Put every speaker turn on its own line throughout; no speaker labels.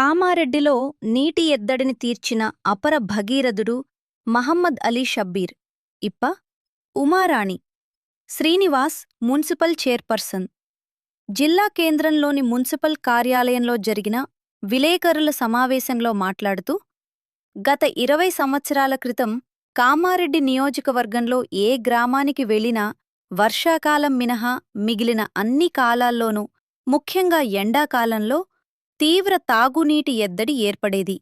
కామారెడ్డిలో నీటి ఎద్దడిని తీర్చిన అపర భగీరథుడు మహమ్మద్ అలీ షబ్బీర్. ఇప్ప ఉమారాణి శ్రీనివాస్ మున్సిపల్ చైర్పర్సన్. జిల్లా కేంద్రంలోని మున్సిపల్ కార్యాలయంలో జరిగిన విలేకరుల సమావేశంలో మాట్లాడుతూ, గత 20 సంవత్సరాల క్రితం కామారెడ్డి నియోజకవర్గంలో ఏ గ్రామానికి వెళ్లినా వర్షాకాలం మినహా మిగిలిన అన్ని కాలాల్లోనూ, ముఖ్యంగా ఎండాకాలంలో తీవ్ర తాగునీటి ఎద్దడి ఏర్పడేది.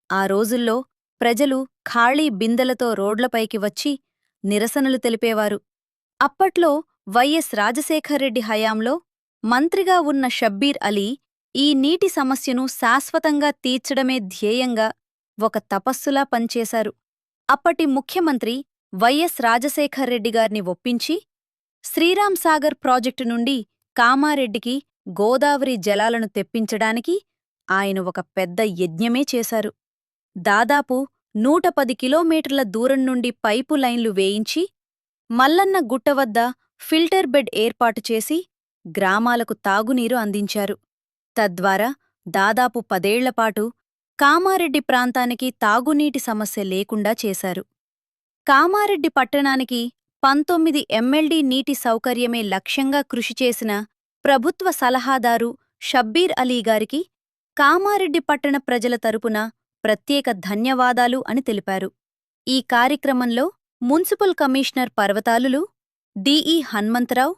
ఆ రోజుల్లో ప్రజలు ఖాళీ బిందెలతో రోడ్లపైకి వచ్చి నిరసనలు తెలిపేవారు. అప్పట్లో వైఎస్ రాజశేఖర్రెడ్డి హయాంలో మంత్రిగా ఉన్న షబ్బీర్ అలీ ఈ నీటి సమస్యను శాశ్వతంగా తీర్చడమే ధ్యేయంగా ఒక తపస్సులా పనిచేశారు. అప్పటి ముఖ్యమంత్రి వైఎస్ రాజశేఖర్రెడ్డిగార్ని ఒప్పించి శ్రీరాంసాగర్ ప్రాజెక్టు నుండి కామారెడ్డికి గోదావరి జలాలను తెప్పించడానికి ఆయన ఒక పెద్ద యజ్ఞమే చేశారు. దాదాపు 110 కిలోమీటర్ల దూరం నుండి పైపు లైన్లు వేయించి, మల్లన్న గుట్టవద్ద ఫిల్టర్ బెడ్ ఏర్పాటు చేసి గ్రామాలకు తాగునీరు అందించారు. తద్వారా దాదాపు 10 ఏళ్లపాటు కామారెడ్డి ప్రాంతానికి తాగునీటి సమస్య లేకుండా చేశారు. కామారెడ్డి పట్టణానికి 19 ఎంఎల్డీ నీటి సౌకర్యమే లక్ష్యంగా కృషి చేసిన ప్రభుత్వ సలహాదారు షబ్బీర్ అలీగారికి కామారెడ్డి పట్టణ ప్రజల తరపున ప్రత్యేక ధన్యవాదాలు అని తెలిపారు. ఈ కార్యక్రమంలో మున్సిపల్ కమిషనర్ పర్వతాలులు, DE Hanmantharao,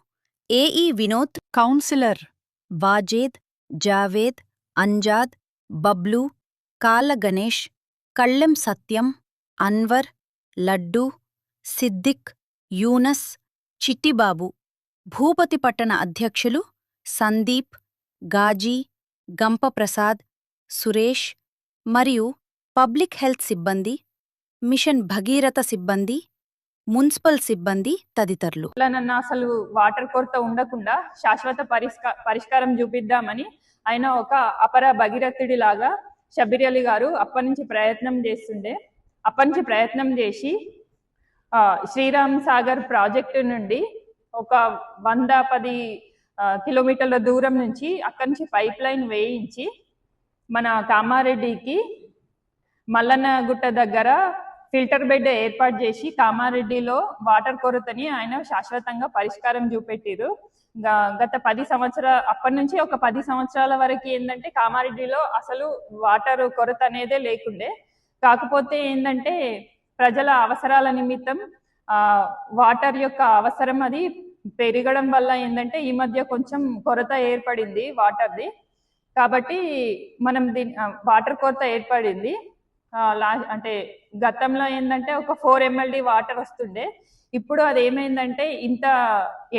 AE Vinod, councillor Vajed, Javed, Anjad, Bablu, Kalla Ganesh, కళ్ళెం సత్యం, అన్వర్, లడ్డూ, సిద్దిక్, యూనస్, చిట్టిబాబు, భూపతి పట్టణ అధ్యక్షులు సందీప్, గాజీ, గంపప్రసాద్, సురేష్ మరియు పబ్లిక్ హెల్త్ సిబ్బంది, మిషన్ భగీరథ సిబ్బంది, మున్సిపల్ సిబ్బంది తదితరులు.
అసలు వాటర్ కొరత ఉండకుండా శాశ్వత పరిష్కారం చూపిద్దామని ఆయన ఒక అపర భగీరథుడిలాగా షబ్బీర్ అలీ గారు అప్పటి నుంచి ప్రయత్నం చేసి శ్రీరామ్ సాగర్ ప్రాజెక్టు నుండి ఒక 110 కిలోమీటర్ల దూరం నుంచి అక్కడి నుంచి పైప్ లైన్ వేయించి మన కామారెడ్డికి మల్లన్న గుట్ట దగ్గర ఫిల్టర్ బెడ్ ఏర్పాటు చేసి కామారెడ్డిలో వాటర్ కొరతని ఆయన శాశ్వతంగా పరిష్కారం చూపెట్టిరు. గత 10 సంవత్సరాల అప్పటి నుంచి ఒక 10 సంవత్సరాల వరకు ఏంటంటే కామారెడ్డిలో అసలు వాటర్ కొరత అనేదే లేకుండే. కాకపోతే ఏంటంటే ప్రజల అవసరాల నిమిత్తం వాటర్ యొక్క అవసరం అది పెరగడం వల్ల ఏంటంటే ఈ మధ్య కొంచెం కొరత ఏర్పడింది వాటర్ది. కాబట్టి మనం వాటర్ కొరత ఏర్పడింది. అంటే గతంలో ఏంటంటే ఒక 4 ఎంఎల్డీ వాటర్ వస్తుండే. ఇప్పుడు అది ఏమైందంటే ఇంత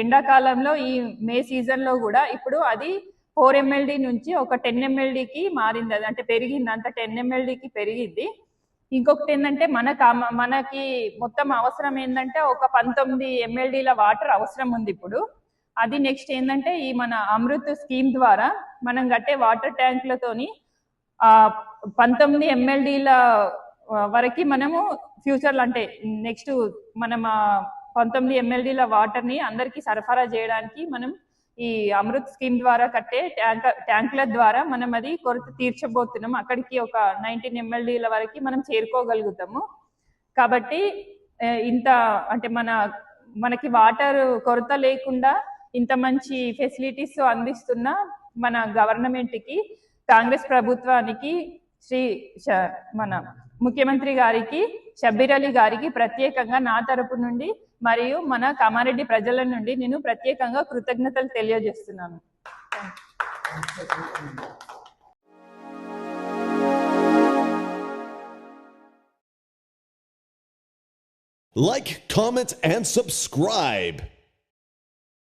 ఎండాకాలంలో ఈ మే సీజన్లో కూడా ఇప్పుడు అది 4 ఎంఎల్డీ నుంచి ఒక 10 ఎంఎల్డీకి మారింది. అది అంటే పెరిగింది, అంత 10 ఎంఎల్డీకి పెరిగింది. ఇంకొకటి ఏంటంటే మనకి మొత్తం అవసరం ఏంటంటే ఒక 19 ఎంఎల్డీల వాటర్ అవసరం ఉంది ఇప్పుడు. అది నెక్స్ట్ ఏంటంటే ఈ మన అమృత్ స్కీమ్ ద్వారా మనం కట్టే వాటర్ ట్యాంకులతోని 19 ఎంఎల్డీల వరకు మనము ఫ్యూచర్లో అంటే నెక్స్ట్ మనం 19 ఎంఎల్డీల వాటర్ని అందరికీ సరఫరా చేయడానికి మనం ఈ అమృత్ స్కీమ్ ద్వారా కట్టే ట్యాంకుల ద్వారా మనం అది కొరత తీర్చబోతున్నాం. అక్కడికి ఒక 19 ఎంఎల్డీల వరకు మనం చేరుకోగలుగుతాము. కాబట్టి ఇంత అంటే మనకి వాటర్ కొరత లేకుండా ఇంత మంచి ఫెసిలిటీస్ అందిస్తున్న మన గవర్నమెంట్కి, కాంగ్రెస్ ప్రభుత్వానికి, మన ముఖ్యమంత్రి గారికి, షబ్బీర్ అలీ గారికి ప్రత్యేకంగా నా తరపు నుండి మరియు మన కామారెడ్డి ప్రజల నుండి నేను ప్రత్యేకంగా కృతజ్ఞతలు తెలియజేస్తున్నాను.
Like, comment, and subscribe.